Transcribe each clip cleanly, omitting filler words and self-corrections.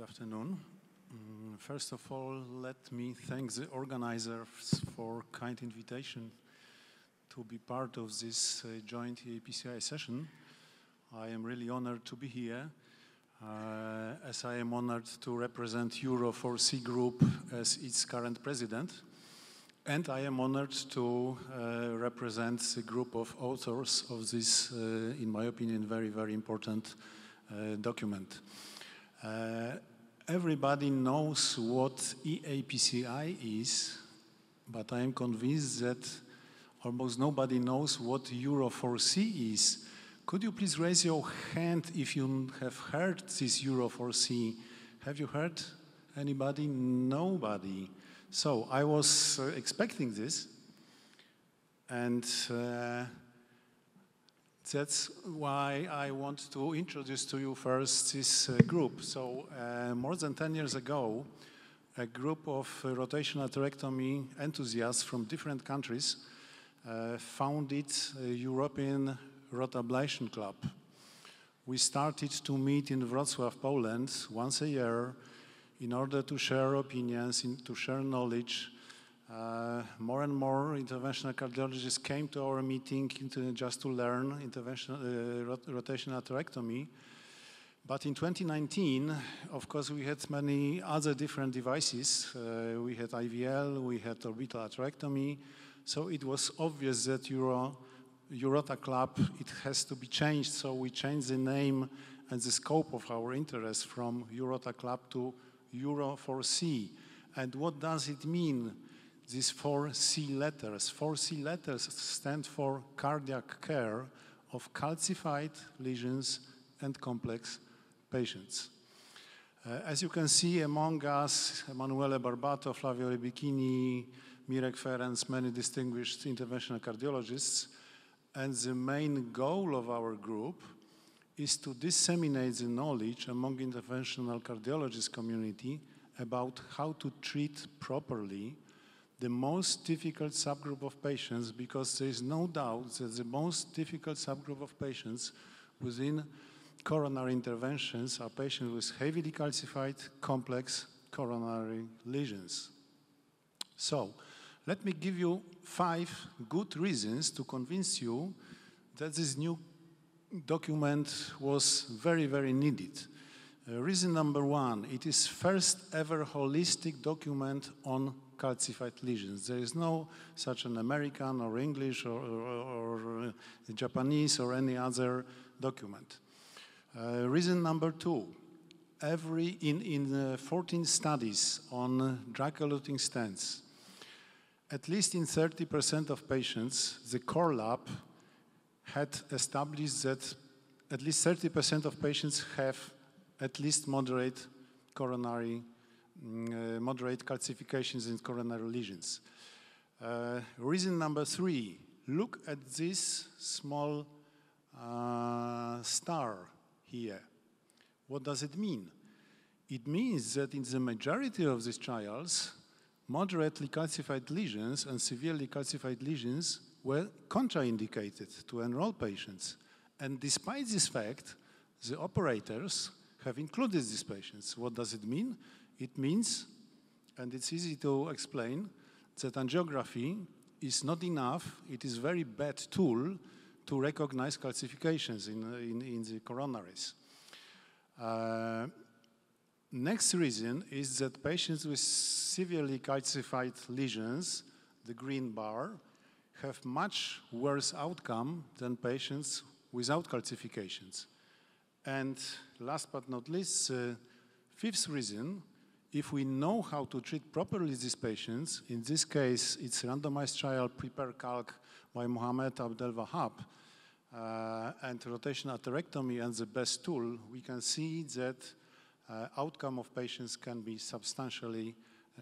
afternoon. First of all, let me thank the organizers for kind invitation to be part of this joint EAPCI session. I am really honored to be here, as I am honored to represent Euro4C Group as its current president. And I am honored to represent the group of authors of this, in my opinion, very, very important document. Everybody knows what EAPCI is, but I am convinced that almost nobody knows what Euro4C is. Could you please raise your hand if you have heard this Euro4C? Have you heard anybody? Nobody. So I was expecting this, and that's why I want to introduce to you first this group. So more than 10 years ago, a group of rotational atherectomy enthusiasts from different countries founded a European Rotablation Club. We started to meet in Wrocław, Poland, once a year in order to share opinions, to share knowledge. More and more interventional cardiologists came to our meeting just to learn rotational atherectomy. But in 2019, of course, we had many other different devices. We had IVL, we had orbital atherectomy. So it was obvious that Eurota Club, it has to be changed. So we changed the name and the scope of our interest from Eurota Club to Euro4C. And what does it mean? These 4 C letters. 4 C letters stand for cardiac care of calcified lesions and complex patients. As you can see among us, Emanuele Barbato, Flavio Rebicchini, Mirek Ferenc, many distinguished interventional cardiologists. And the main goal of our group is to disseminate the knowledge among interventional cardiologist community about how to treat properly the most difficult subgroup of patients, because there is no doubt that the most difficult subgroup of patients within coronary interventions are patients with heavily calcified complex coronary lesions. So, let me give you 5 good reasons to convince you that this new document was very, very needed. Reason number 1, it is first ever holistic document on calcified lesions. There is no such an American or English or Japanese or any other document. Reason number 2, in 14 studies on drug-eluting stents, at least in 30% of patients, the core lab had established that at least 30% of patients have at least moderate calcifications in coronary lesions. Reason number 3, look at this small star here. What does it mean? It means that in the majority of these trials, moderately calcified lesions and severely calcified lesions were contraindicated to enroll patients. And despite this fact, the operators have included these patients. What does it mean? It means, and it's easy to explain, that angiography is not enough. It is a very bad tool to recognize calcifications in the coronaries. Next reason is that patients with severely calcified lesions, the green bar, have much worse outcome than patients without calcifications. And last but not least, 5th reason, if we know how to treat properly these patients, in this case, it's randomized trial Prepare-Calc by Mohammed Abdel Wahab, and rotational atherectomy and the best tool, we can see that outcome of patients can be substantially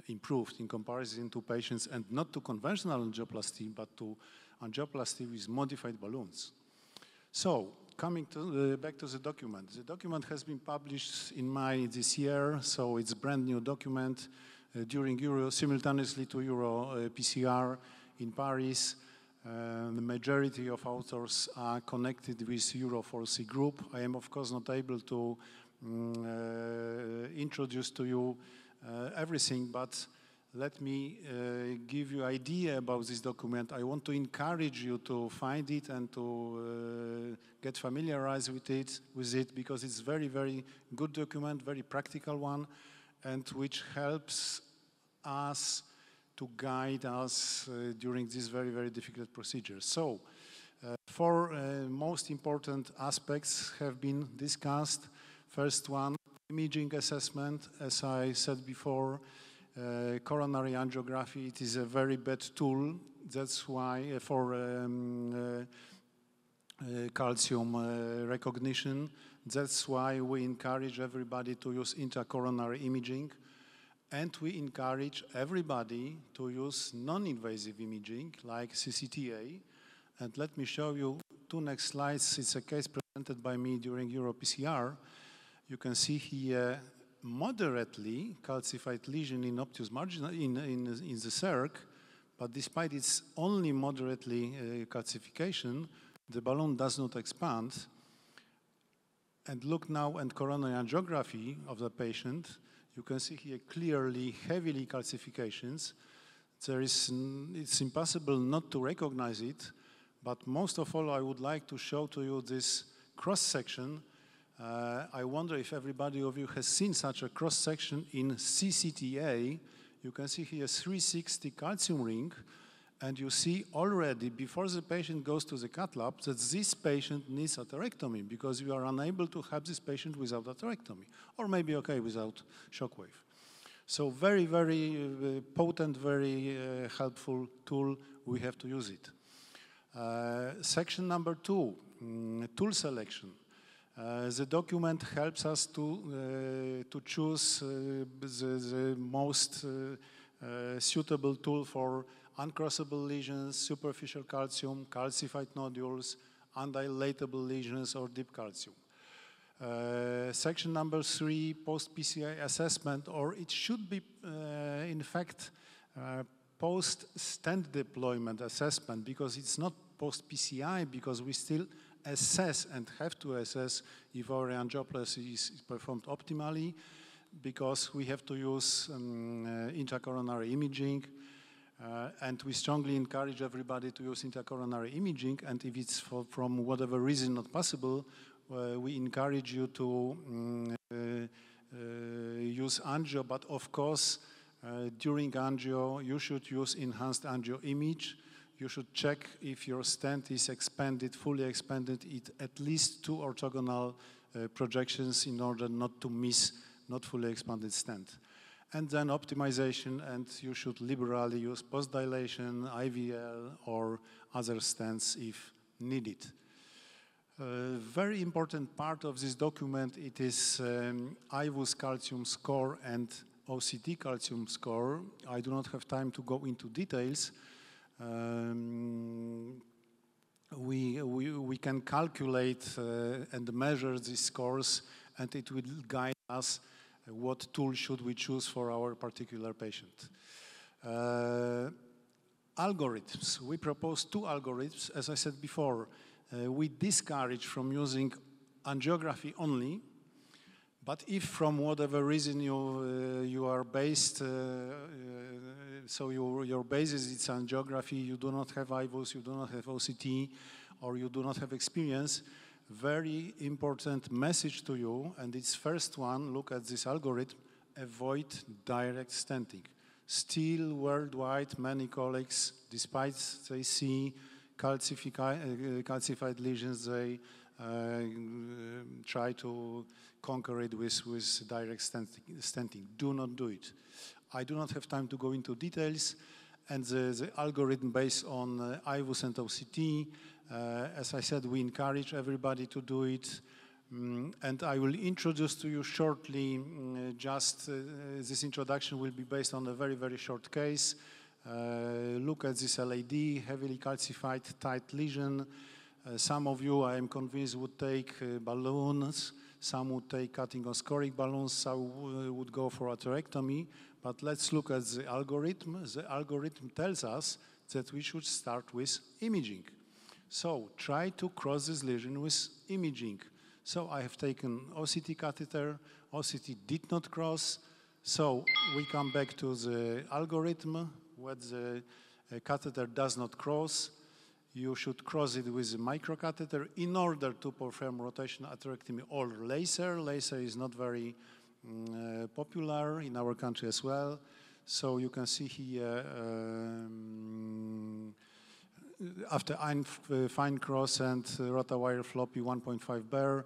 improved in comparison to patients, and not to conventional angioplasty, but to angioplasty with modified balloons. So, coming back to the document. The document has been published in May this year, so it's a brand new document simultaneously to EuroPCR in Paris. The majority of authors are connected with Euro4C Group. I am, of course, not able to introduce to you everything, but let me give you an idea about this document. I want to encourage you to find it and to get familiarized with it because it's very, very good document, very practical one, and which helps us to guide us during this very, very difficult procedure. So, four most important aspects have been discussed. First one, imaging assessment. As I said before, coronary angiography, it is a very bad tool. That's why for calcium recognition, that's why we encourage everybody to use intracoronary imaging, and we encourage everybody to use non-invasive imaging like CCTA. And let me show you two next slides. It's a case presented by me during EuroPCR. You can see here moderately calcified lesion in obtuse margin in the circ, but despite its only moderately calcification, the balloon does not expand. And look now at coronary angiography of the patient. You can see here clearly heavily calcifications. It's impossible not to recognize it, but most of all, I would like to show to you this cross-section. I wonder if everybody of you has seen such a cross-section in CCTA. You can see here 360 calcium ring, and you see already before the patient goes to the cath lab that this patient needs atherectomy because you are unable to help this patient without atherectomy, or maybe okay without shockwave. So very, very potent, very helpful tool. We have to use it. Section number 2, tool selection. The document helps us to choose the most suitable tool for uncrossable lesions, superficial calcium, calcified nodules, undilatable lesions, or deep calcium. Section number 3, post-PCI assessment, or it should be, in fact, post-stent deployment assessment, because it's not post-PCI, because we still assess and have to assess if our angioplasty is performed optimally, because we have to use intracoronary imaging, and we strongly encourage everybody to use intracoronary imaging, and if it's from whatever reason not possible, we encourage you to use angio, but of course, during angio, you should use enhanced angio image. You should check if your stent is expanded, fully expanded, at least 2 orthogonal projections in order not to miss not fully expanded stent. And then optimization, and you should liberally use post-dilation, IVL, or other stents if needed. Very important part of this document, it is IVUS calcium score and OCT calcium score. I do not have time to go into details. We can calculate and measure these scores, and it will guide us what tool should we choose for our particular patient. Algorithms. We propose 2 algorithms. As I said before, we discourage from using angiography only, but if from whatever reason you are based, so your basis is angiography, you do not have IVUS, you do not have OCT, or you do not have experience, very important message to you, and it's first one, look at this algorithm, avoid direct stenting. Still worldwide, many colleagues, despite they see calcified lesions, they try to conquer it with direct stenting. Do not do it. I do not have time to go into details, and the algorithm based on IVUS and OCT, as I said, we encourage everybody to do it, and I will introduce to you shortly, this introduction will be based on a very, very short case. Look at this LAD, heavily calcified tight lesion. Some of you, I am convinced, would take balloons, some would take cutting or scoring balloons, some would go for atherectomy, but let's look at the algorithm. The algorithm tells us that we should start with imaging. So try to cross this lesion with imaging. So I have taken OCT catheter, OCT did not cross, so we come back to the algorithm where the catheter does not cross. You should cross it with a microcatheter in order to perform rotational atherectomy or laser. Laser is not very popular in our country as well. So you can see here after fine cross and rotawire floppy 1.5 bar,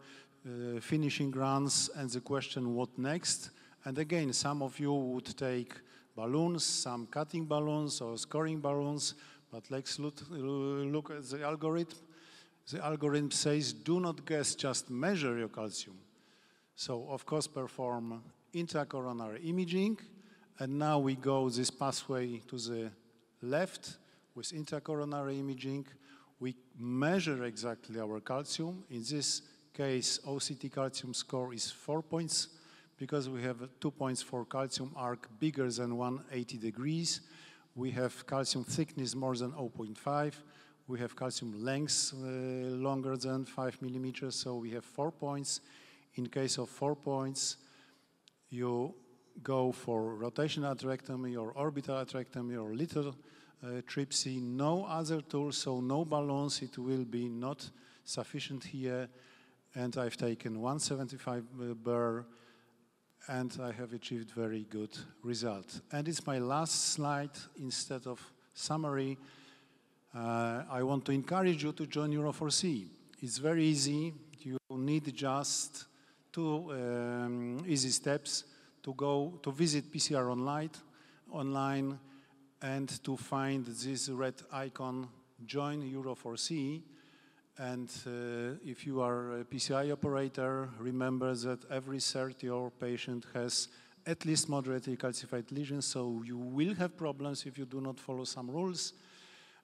finishing runs, and the question, what next? And again, some of you would take balloons, some cutting balloons or scoring balloons, but let's look at the algorithm. The algorithm says, do not guess, just measure your calcium. So, of course, perform intracoronary imaging, and now we go this pathway to the left with intracoronary imaging. We measure exactly our calcium. In this case, OCT calcium score is 4 points, because we have 2 points for calcium arc bigger than 180 degrees. We have calcium thickness more than 0.5. We have calcium length longer than 5 millimeters, so we have 4 points. In case of 4 points, you go for rotational atherectomy or orbital atherectomy or little tripsy, no other tools, so no balloons, it will be not sufficient here. And I've taken 175 bar, and I have achieved very good result. And it's my last slide. Instead of summary, I want to encourage you to join Euro4C. It's very easy. You need just 2 easy steps to go to visit PCR online and to find this red icon, join Euro4C. And if you are a PCI operator, remember that every third your patient has at least moderately calcified lesions, so you will have problems if you do not follow some rules.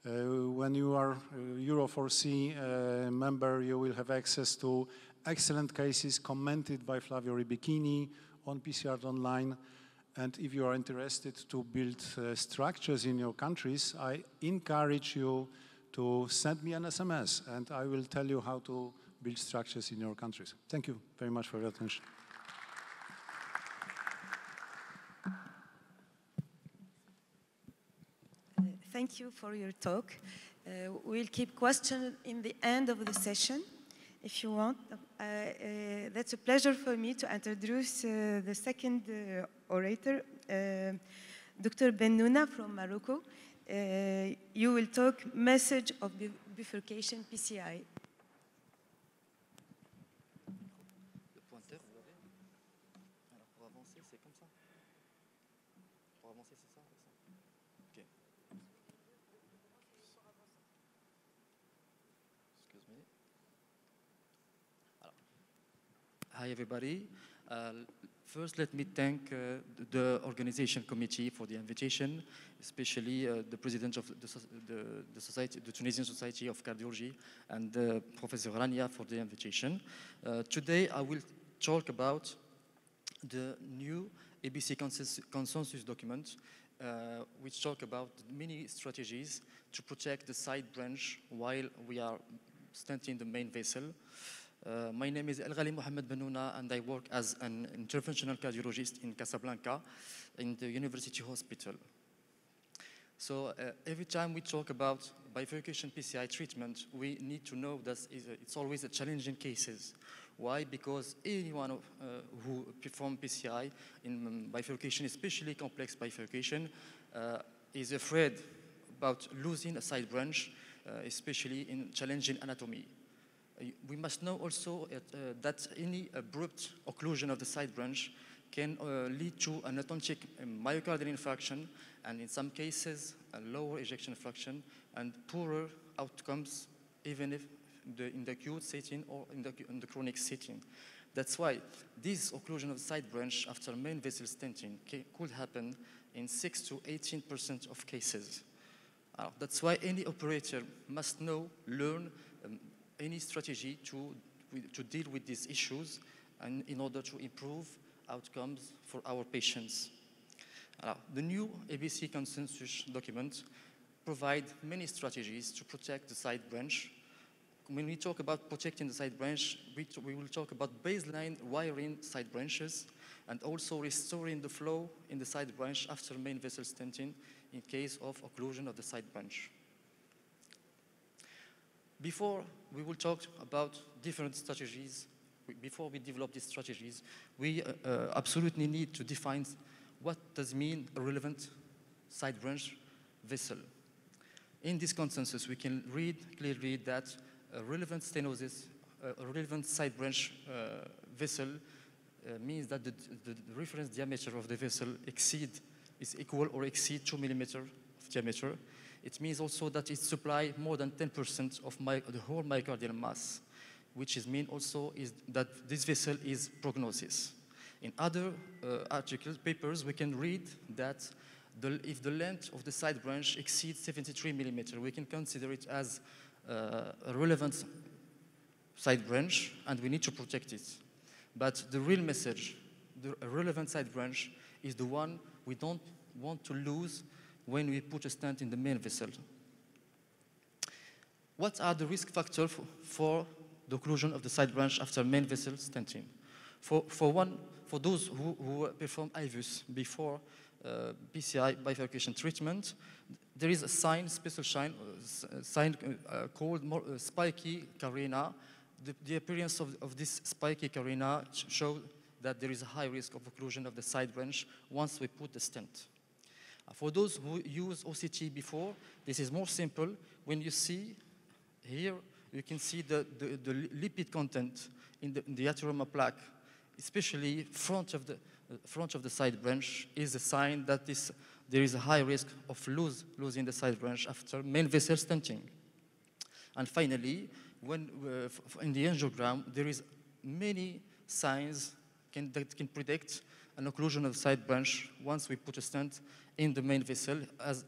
When you are a Euro4C member, you will have access to excellent cases commented by Flavio Ribicchini on PCR Online. And if you are interested to build structures in your countries, I encourage you to send me an SMS, and I will tell you how to build structures in your countries. Thank you very much for your attention. Thank you for your talk. We'll keep questions in the end of the session, if you want. That's a pleasure for me to introduce the second orator, Dr. Bennouna from Morocco. You will talk message of bifurcation PCI. Le pointeur, vous l'avez? Alors pour avancer, c'est comme ça. Pour avancer, c'est ça, Ok. Excuse me. Alors. Hi everybody. First, let me thank the organization committee for the invitation, especially the president of the society, the Tunisian Society of Cardiology, and Professor Rania for the invitation. Today, I will talk about the new EAPCI consensus document, which talk about many strategies to protect the side branch while we are stenting the main vessel. My name is El Ghali Mohamed Bennouna, and I work as an interventional cardiologist in Casablanca in the University Hospital. So every time we talk about bifurcation PCI treatment, we need to know that it's always a challenging cases. Why? Because anyone who performs PCI in bifurcation, especially complex bifurcation, is afraid about losing a side branch, especially in challenging anatomy. We must know also that any abrupt occlusion of the side branch can lead to an authentic myocardial infarction, and in some cases, a lower ejection fraction and poorer outcomes, even if in the acute setting or in the chronic setting. That's why this occlusion of the side branch after main vessel stenting could happen in 6 to 18% of cases. That's why any operator must learn any strategy to deal with these issues and in order to improve outcomes for our patients. The new EAPCI consensus document provides many strategies to protect the side branch when we talk about protecting the side branch, we will talk about baseline wiring side branches and also restoring the flow in the side branch after main vessel stenting in case of occlusion of the side branch. Before we will talk about different strategies, before we develop these strategies, we absolutely need to define what does mean a relevant side branch vessel. In this consensus, we can clearly read that a relevant stenosis, a relevant side branch vessel means that the reference diameter of the vessel is equal or exceed 2 millimeters of diameter. It means also that it supplies more than 10% of the whole myocardial mass, which means also is that this vessel is prognosis. In other papers, we can read that if the length of the side branch exceeds 73 millimeters, we can consider it as a relevant side branch, and we need to protect it. But the real message, the relevant side branch, is the one we don't want to lose when we put a stent in the main vessel. What are the risk factors for the occlusion of the side branch after main vessel stenting? For those who perform IVUS before PCI bifurcation treatment, there is a special sign called spiky carina. The appearance of this spiky carina shows that there is a high risk of occlusion of the side branch once we put the stent. For those who use OCT before, this is more simple. When you see here, you can see the lipid content in the atheroma plaque, especially front of the side branch, is a sign that there is a high risk of losing the side branch after main vessel stenting. And finally, when in the angiogram, there is many signs that can predict an occlusion of the side branch once we put a stent in the main vessel.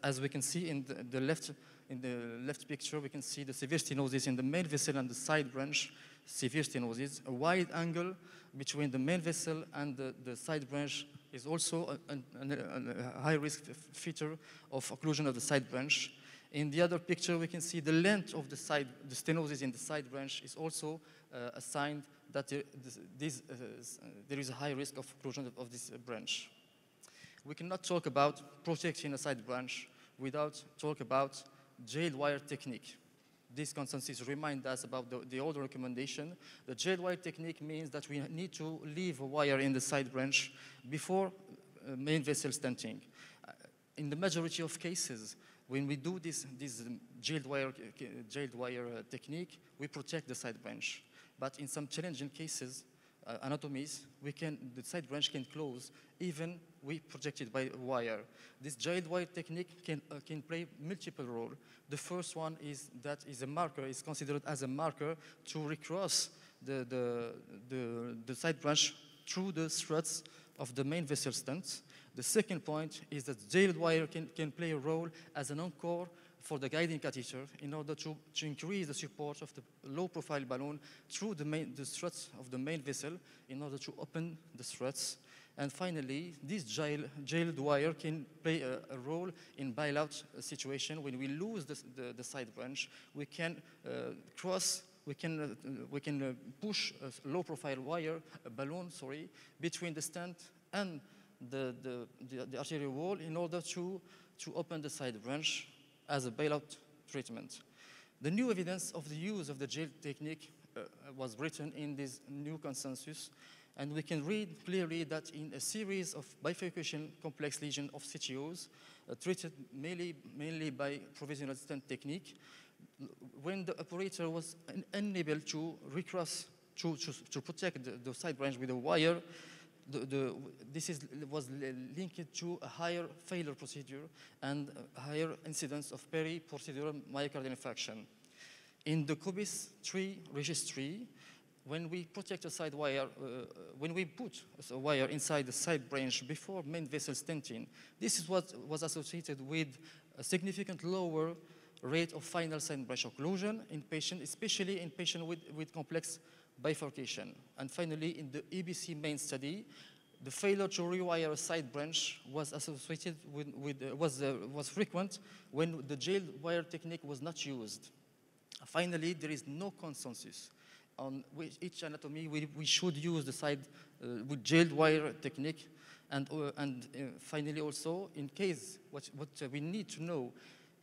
As we can see in the left picture, we can see the severe stenosis in the main vessel and the side branch severe stenosis. A wide angle between the main vessel and the side branch is also a high risk feature of occlusion of the side branch. In the other picture, we can see the length of the stenosis in the side branch is also a sign that there is a high risk of occlusion of this branch. We cannot talk about protecting a side branch without talk about jailed wire technique. This consensus reminds us about the old recommendation. The jailed wire technique means that we need to leave a wire in the side branch before main vessel stenting. In the majority of cases, when we do this jailed wire technique, we protect the side branch. But in some challenging cases, anatomies, the side branch can close even we protect it by wire. This jailed wire technique can play multiple roles. The first one is that is considered as a marker to recross the side branch through the struts of the main vessel stent. The second point is that jailed wire can play a role as an anchor for the guiding catheter in order to increase the support of the low-profile balloon through the struts of the main vessel in order to open the struts. And finally, this jailed wire can play a role in bailout situation. When we lose the side branch, we can push a low-profile wire, a balloon, between the stent and the arterial wall in order to open the side branch as a bailout treatment. The new evidence of the use of the jail technique was written in this new consensus, and we can read clearly that in a series of bifurcation complex lesions of CTOs treated mainly by provisional stent technique, when the operator was unable to recross, to protect the side branch with a wire, this was linked to a higher failure procedure and a higher incidence of peri-procedural myocardial infarction. In the COBIS-3 registry, when we protect a side wire, when we put a wire inside the side branch before main vessel stenting, this is what was associated with a significant lower rate of final side branch occlusion in patients, especially in patients with complex bifurcation. And finally, in the EBC main study, the failure to rewire a side branch was associated was frequent when the jailed wire technique was not used. Finally, there is no consensus on which each anatomy we should use the side with jailed wire technique. And finally also, in case what we need to know,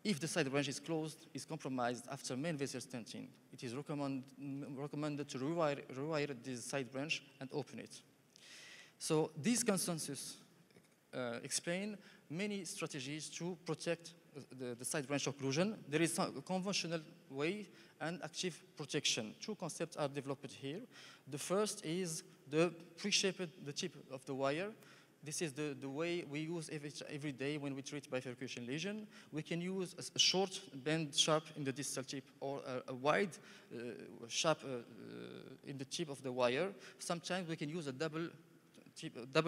if the side branch is closed, is compromised after main vessel stenting, it is recommended to rewire this side branch and open it. So this consensus explain many strategies to protect the side branch occlusion. There is a conventional way and active protection. Two concepts are developed here. The first is the pre-shaped the tip of the wire. This is the way we use every day when we treat bifurcation lesion. We can use a short bend sharp in the distal tip or a wide sharp in the tip of the wire. Sometimes we can use a double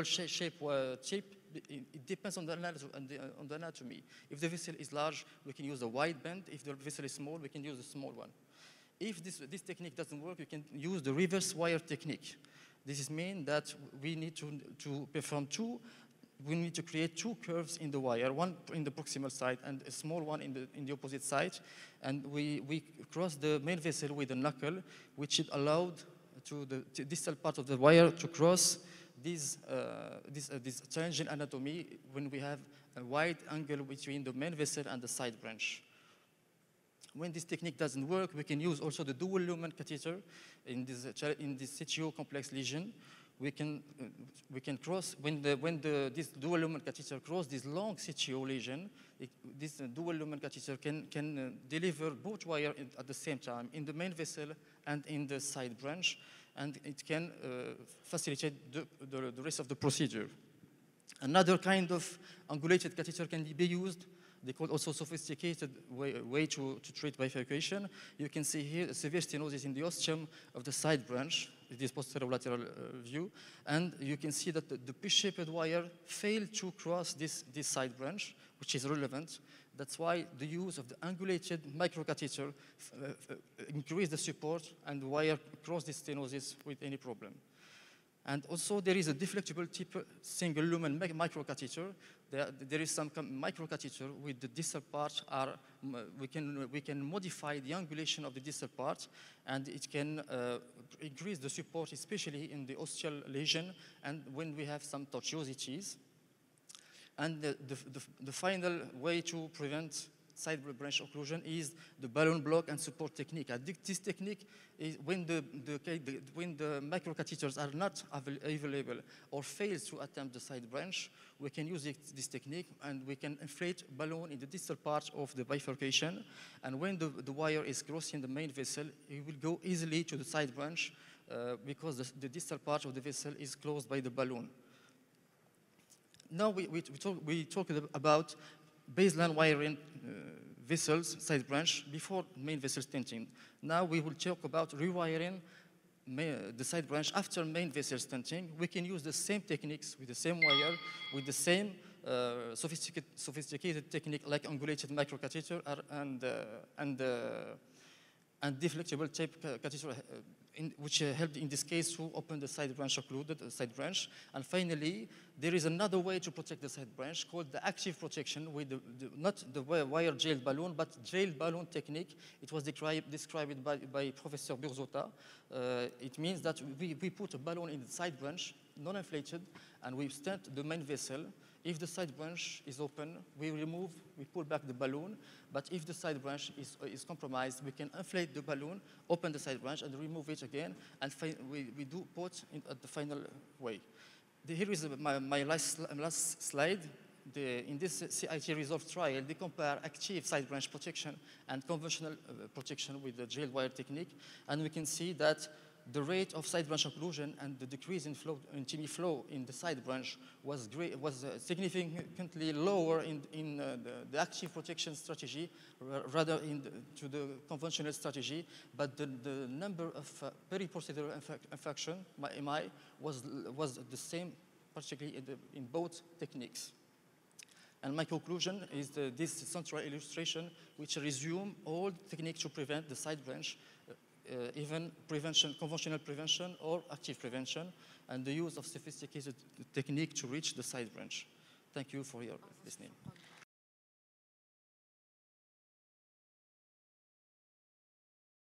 shape tip. It depends on the anatomy. If the vessel is large, we can use a wide bend. If the vessel is small, we can use a small one. If this technique doesn't work, you can use the reverse wire technique. This means that we need to perform we need to create two curves in the wire, one in the proximal side and a small one in the opposite side. And we cross the main vessel with a knuckle, which is allowed to the distal part of the wire to cross this tangent anatomy when we have a wide angle between the main vessel and the side branch. When this technique doesn't work, we can use also the dual lumen catheter in this CTO complex lesion. We can cross this dual lumen catheter cross this long CTO lesion. This dual lumen catheter can deliver both wire at the same time in the main vessel and in the side branch, and it can facilitate the rest of the procedure. Another kind of angulated catheter can be used. They call also sophisticated way to treat bifurcation. You can see here a severe stenosis in the ostium of the side branch. It is posterolateral view. And you can see that the P-shaped wire failed to cross this side branch, which is relevant. That's why the use of the angulated microcatheter increase the support and the wire cross the stenosis with any problem. And also there is a deflectable tip single lumen microcatheter. There is some microcatheter with the distal part we can modify the angulation of the distal part, and it can increase the support, especially in the ostial lesion and when we have some tortuosities. And the final way to prevent side branch occlusion is the balloon block and support technique. And this technique is when the microcatheters are not available or fails to attempt the side branch, we can use this technique and we can inflate balloon in the distal part of the bifurcation. And when the wire is crossing the main vessel, it will go easily to the side branch because the distal part of the vessel is closed by the balloon. Now we talk about baseline wiring vessels, side branch, before main vessel stenting. Now we will talk about rewiring the side branch after main vessel stenting. We can use the same techniques with the same wire, with the same sophisticated technique like angulated microcatheter and deflectable tape catheter, which helped in this case to open the side branch occluded side branch. And finally, there is another way to protect the side branch called the active protection with not the wire jailed balloon, but jailed balloon technique. It was described by Professor Burzota. It means that we put a balloon in the side branch, non-inflated, and we stent the main vessel. If the side branch is open, we pull back the balloon. But if the side branch is compromised, we can inflate the balloon, open the side branch, and remove it again. And we do both at the final way. Here is my last slide. In this CIT resolve trial, they compare active side branch protection and conventional protection with the jailed wire technique. And we can see that the rate of side branch occlusion and the decrease in TME flow in the side branch was significantly lower in the active protection strategy rather to the conventional strategy. But the number of periprocedural infection, MI, was the same, particularly in both techniques. And my conclusion is this central illustration, which resume all techniques to prevent the side branch, even prevention, conventional prevention or active prevention, and the use of sophisticated technique to reach the side branch. Thank you for your listening.